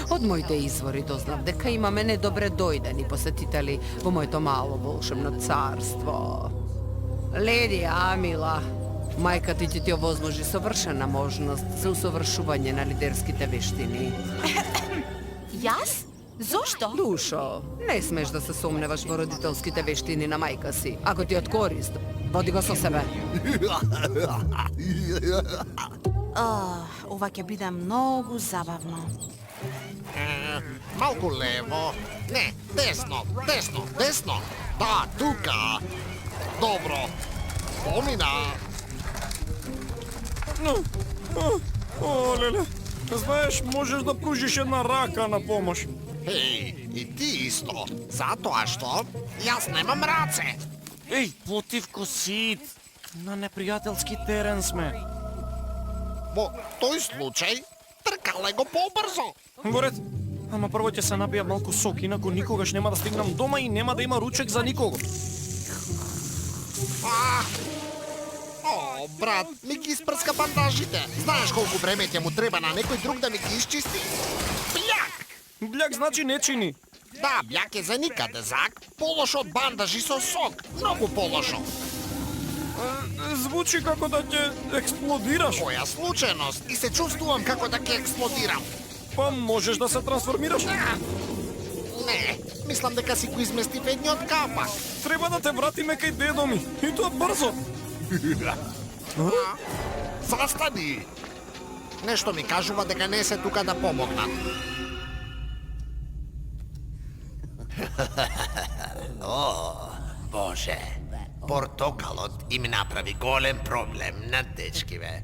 Од моите извори дознав дека имаме недобре дојдени посетители во моето мало волшебно царство. Леди Амила, мајка ти ќе ти овозможи совршена можност за усовршување на лидерските вештини. Јас? Зошто? Душо, не смеш да се сомневаш во родителските вештини на мајка си. Ако ти од корист, води го со себе. Ова ќе биде многу забавно. Малку лево. Не, десно. Да, тука. Добро. Помина. О, леле. Знаеш, можеш да пружиш една рака на помош. Еј, и ти исто. Затоа што јас немам раце. Еј, потив косит. На непријателски терен сме. Во тој случај, тркале го побрзо. Горет, ама прво ќе се напија малку сок, инаку никогаш нема да стигнам дома и нема да има ручек за никого. О, брат, ми ги испрска бандажите. Знаеш колку време ќе му треба на некој друг да ми ги исчисти? Бљак! Бљак значи не чини. Да, бљак е за никаде, Зак. Полошо од бандажи со сок. Многу полошо. Звучи како да ќе експлодираш. Моја случајност и се чувствувам како да ќе експлодирам. Па можеш да се трансформираш. Не, мислам дека си го изместив едниот капак. Треба да те вратиме кај дедо ми. И тоа брзо. Застани! Нешто ми кажува дека не се тука да помогнат. Боже, портокалот им направи голем проблем на дечкиве.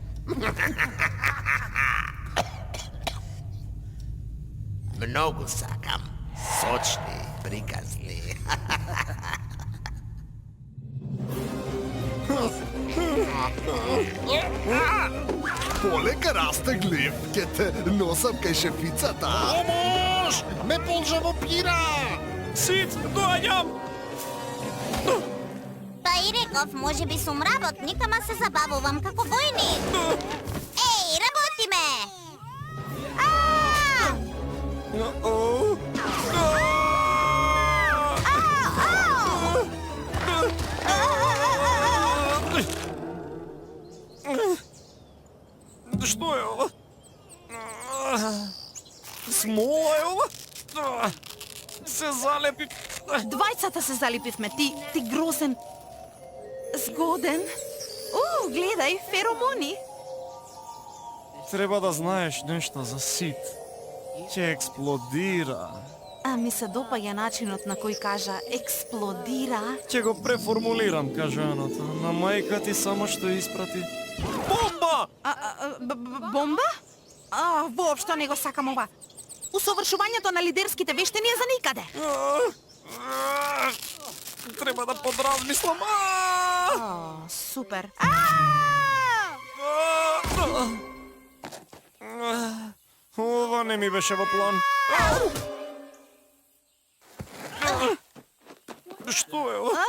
Многу сакам сочни, приказни. Полека расте глив, ке те носам кај шефицата. Помош! Ме полжа во пира! Сит, доаѓам! Па и реков, може би сум работник, ама се забавувам како војник. Еј, работи ме! Што е ова? Смола е ова? Се залепи. Двајцата се залепивме, ти грозен. Згоден. Гледај, феромони. Треба да знаеш нешто за Сит. Ќе експлодира. А ми се допаѓа начинот на кој кажа експлодира. Ќе го преформулирам кажаното. На мајка ти само што испрати бомба! Бомба? Воопшто не го сакам ова. Усовршувањето на лидерските вештини е за никаде. Треба да подразмислам. Супер. Ова не ми беше во план. Што е ова?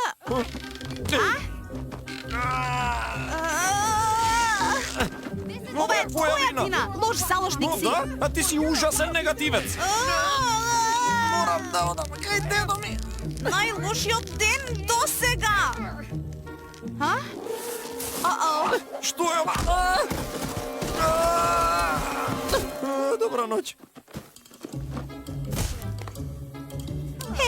Ова е твоја вина, лош заложник си. Да? А ти си ужасен негативец. Морам да одам кај дедо ми. Најлошиот ден до сега. Што е ова? Добра ноќ.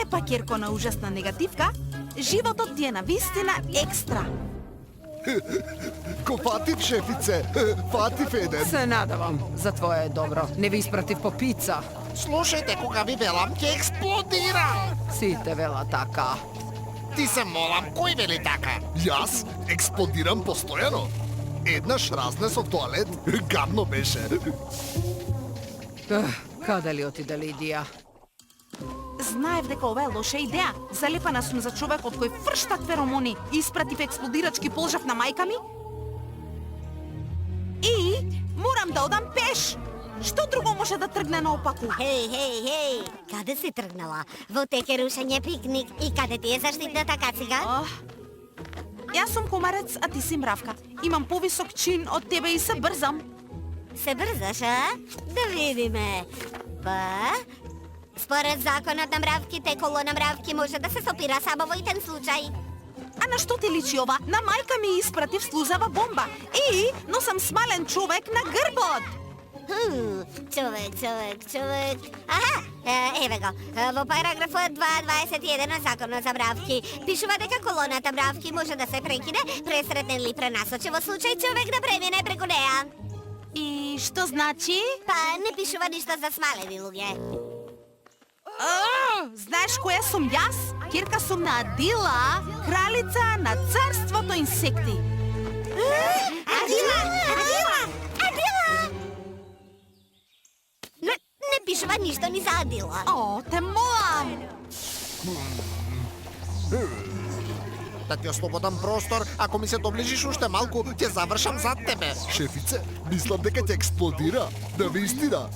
Епа, Керко на ужасна негативка, животот ти е на вистина екстра. Ко фатив, шефице, фатив еден. Се надавам за твое добро. Не ви испратив по пица. Слушајте, кога ви велам, ќе експлодира! Сите вела така. Ти се молам, кој вели така? Јас експлодирам постојано. Еднаш разнесов тоалет, гадно беше. Каде ли отиде Лидија? Знаев дека ова е лоша идеја. Залепана сум за човекот кој фрштат феромони и испратив експлодирачки полжав на мајка ми. И морам да одам пеш. Што друго може да тргне наопаку? Хеј, каде си тргнала? Во теке рушење пикник и каде ти е заштитната кацига? Јас сум комарец, а ти си мравка. Имам повисок чин од тебе и се брзам. Се брзаш, а? Да видиме. Па... Според законот на мравките, коло на мравки може да се сопира само во итен случај. А на што ти личи ова? На мајка ми испратив слузава бомба. И носам смален човек на грбот. Човек. Аха, еве го. Во параграфот 2.21 на законот за мравки пишува дека колоната мравки може да се прекине, пресретне или пренасочи во случај човек да премине преку неа. И што значи? Па не пишува ништо за смалени луѓе. Знаеш која сум јас? Ќерка сум на Адила, кралица на царството инсекти. Адила! Не пишува ништо ни за Адила. О, те молам. Да ти ослободам простор, ако ми се доближиш уште малку, ќе завршам зад тебе. Шефице, мислам дека ќе експлодира. Да вистина.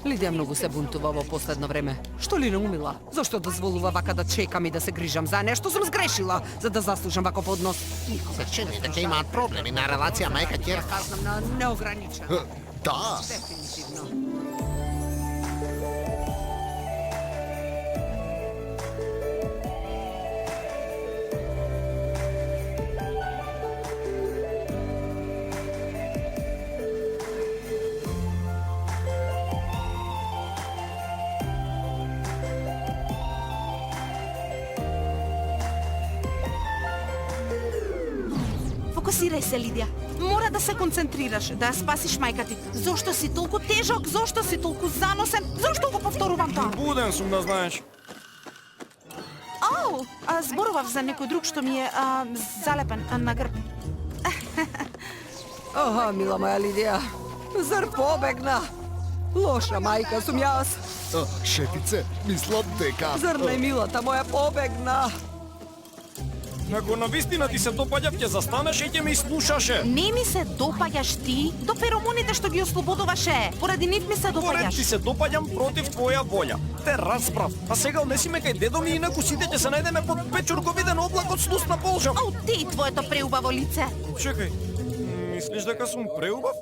Лидија многу се бунтува во последно време. Што ли наумила? Зошто дозволува вака да чекам и да се грижам за нешто сум сгрешила, за да заслужам вако поднос? Се чини дека имаат проблеми на релација мајка-ќерка. Казнам на неограничен. Да. Дефинитивно. Фокусирај се, Лидија. Мора да се концентрираш, да ја спасиш мајка ти. Зошто си толку тежок? Зошто си толку заносен? Зошто го повторувам тоа? Буден сум да знаеш. Ау, зборував за некој друг што ми е залепен на грб. Оха, мила моја Лидија. Зар побегна? Лоша мајка сум јас. Шефице, мислам дека... Зар не милата моја побегна? Ако навистина ти се допаѓа, ќе застанеш и ќе ме слушаше. Не ми се допаѓаш ти до феромоните што ги ослободуваше. Поради нив ми се Поред ти допаѓаш. се допаѓам против твоја волја. Те разбрав. А сега однесиме кај дедо ми, инаку сите ќе се најдеме под печурковиден облак од снусна полжа. Ау, ти и твоето преубаво лице. Чекај, мислиш дека сум преубав?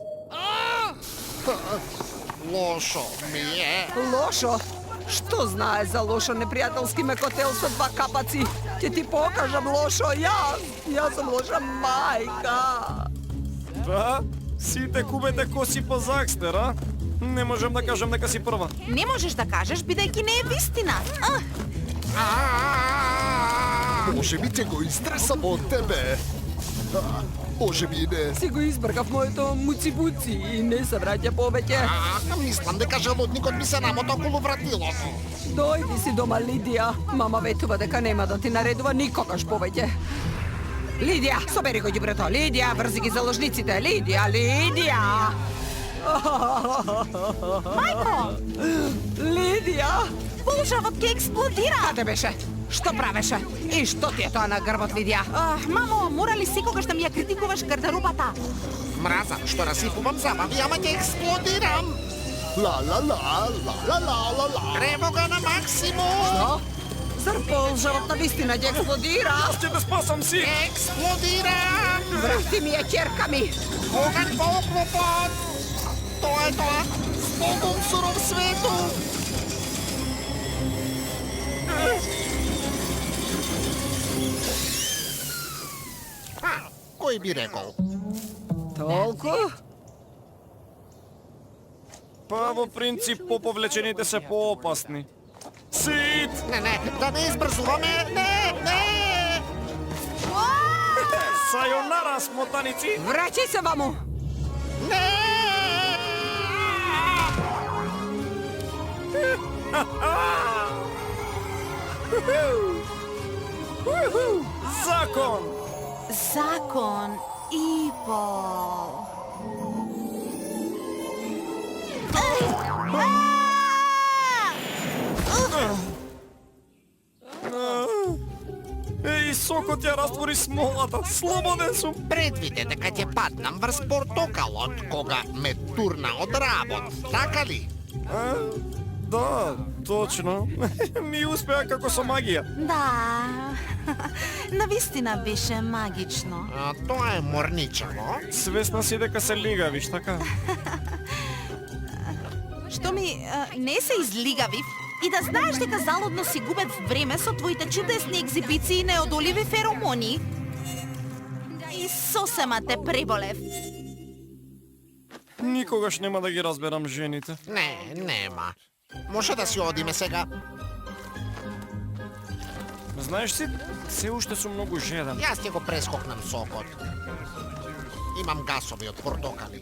Лошо ми е. Лошо? Што знае за лошо непријателски мекотел со два капаци? Ќе ти покажам лошо јас сум лоша мајка. Да? Сите кубете коси по Закстер, а? Не можам да кажам дека си прва. Не можеш да кажеш, бидејќи не е вистина. Може би ќе го истресам од тебе. Може би не. Си го избркав моето муци-буци и не се враќа повеќе. Мислам дека желудникот ми се намота околу вратилото. Дојди си дома, Лидија. Мама ветува дека нема да ти наредува никогаш повеќе. Лидија, собери го ѓубрето. Лидија, врзи ги заложниците. Лидија. Мајко, Лидија! полжавот ќе експлодира. Каде беше? Што правеше? И што ти е тоа на грбот, Лидија? Мамо, мора ли секогаш да ми ја критикуваш гардеробата? Мразам што расипувам забави, ама ќе експлодирам. Ла ла ла ла ла ла ла ла. Тревога на максимум. Што? Зар полжавот на вистина ќе експлодира? Аз ќе те спасам си! Експлодирам. Врати ми ја ќерка ми! Оган по оклопот. Тоа е тоа. Збогом суров свету. Кој би рекол? Толку? Па во принцип поповлечените се поопасни. Сит! Не, да не избрзуваме. Не. Сајонара, смотаници! Враќај се, маму! Не. Закон! Закон и пол. Еј, сокот ја раствори смолата. Слободен сум. Предвиде дека ќе паднам врз портокалот кога ме турна од работ. Така ли? Да, точно. Ми успеа како со магија. Да, навистина беше магично. Тоа е морничево. Свесна си дека се лигавиш, така? што ми не се излигавив и да знаеш дека залудно си губев време со твоите чудесни екзибиции и неодоливи феромони. И сосема те преболев. Никогаш нема да ги разберам жените. Не, нема. Може да си одиме сега? Знаеш си, се уште сум многу жеден. Јас ќе го прескокнам сокот. Имам гасови од портокали.